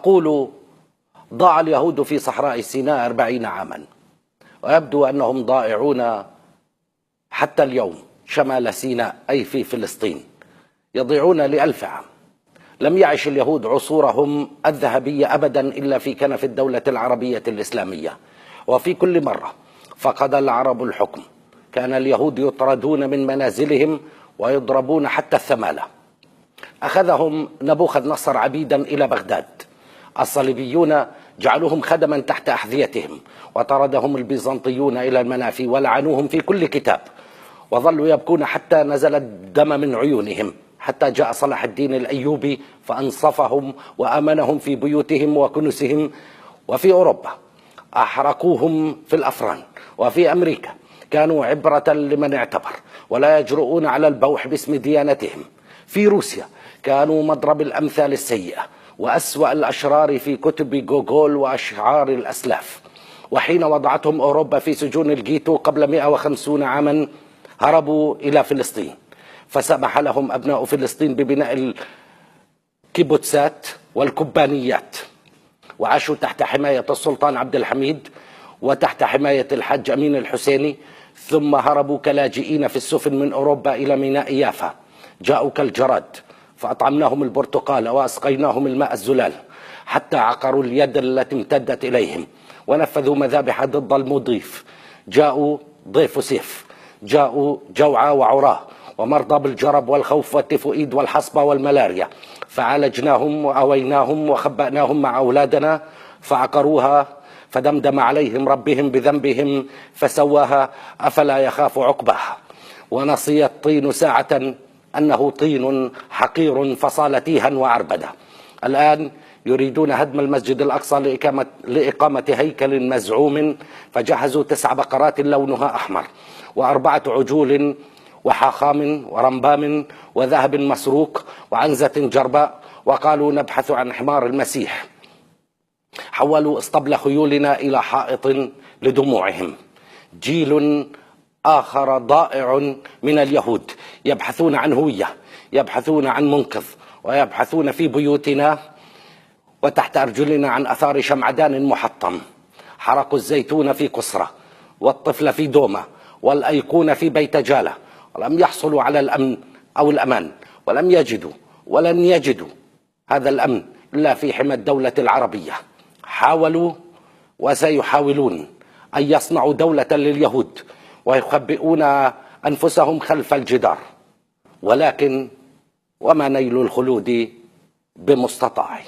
قولوا ضاع اليهود في صحراء سيناء 40 عاما، ويبدو أنهم ضائعون حتى اليوم شمال سيناء أي في فلسطين، يضيعون ل1000 عام. لم يعش اليهود عصورهم الذهبية أبدا إلا في كنف الدولة العربية الإسلامية، وفي كل مرة فقد العرب الحكم كان اليهود يطردون من منازلهم ويضربون حتى الثمالة. أخذهم نبوخذ نصر عبيدا إلى بغداد، الصليبيون جعلوهم خدما تحت أحذيتهم، وطردهم البيزنطيون إلى المنافي ولعنوهم في كل كتاب، وظلوا يبكون حتى نزل الدم من عيونهم، حتى جاء صلاح الدين الأيوبي فأنصفهم وأمنهم في بيوتهم وكنسهم. وفي أوروبا أحرقوهم في الأفران، وفي أمريكا كانوا عبرة لمن اعتبر ولا يجرؤون على البوح باسم ديانتهم. في روسيا كانوا مضرب الأمثال السيئة وأسوأ الأشرار في كتب جوجول وأشعار الأسلاف. وحين وضعتهم أوروبا في سجون الجيتو قبل 150 عاما هربوا إلى فلسطين، فسمح لهم أبناء فلسطين ببناء الكيبوتسات والكبانيات، وعاشوا تحت حماية السلطان عبد الحميد وتحت حماية الحاج أمين الحسيني، ثم هربوا كلاجئين في السفن من أوروبا إلى ميناء يافا. جاءوا كالجراد فأطعمناهم البرتقال وأسقيناهم الماء الزلال، حتى عقروا اليد التي امتدت إليهم ونفذوا مذابح ضد المضيف. جاءوا ضيف سيف، جاءوا جوعى وعراه ومرضى بالجرب والخوف والتيفوئيد والحصبة والملاريا، فعالجناهم وأويناهم وخبأناهم مع أولادنا فعقروها، فدمدم عليهم ربهم بذنبهم فسواها، أفلا يخاف عقباها. ونصي الطين ساعة أنه طين حقير فصال تيها وعربدة. الآن يريدون هدم المسجد الأقصى لإقامة هيكل مزعوم، فجهزوا 9 بقرات لونها أحمر و4 عجول وحاخام ورمبام وذهب مسروق وعنزة جرباء، وقالوا نبحث عن حمار المسيح. حولوا اسطبل خيولنا إلى حائط لدموعهم. جيل آخر ضائع من اليهود يبحثون عن هوية، يبحثون عن منقذ، ويبحثون في بيوتنا وتحت أرجلنا عن أثار شمعدان محطم. حرقوا الزيتون في قصرة، والطفل في دومة، والأيقون في بيت جالة، ولم يحصلوا على الأمن أو الأمان، ولم يجدوا ولن يجدوا هذا الأمن إلا في حمى الدولة العربية. حاولوا وسيحاولون أن يصنعوا دولة لليهود ويخبئون أنفسهم خلف الجدار، ولكن وما نيل الخلود بمستطاع.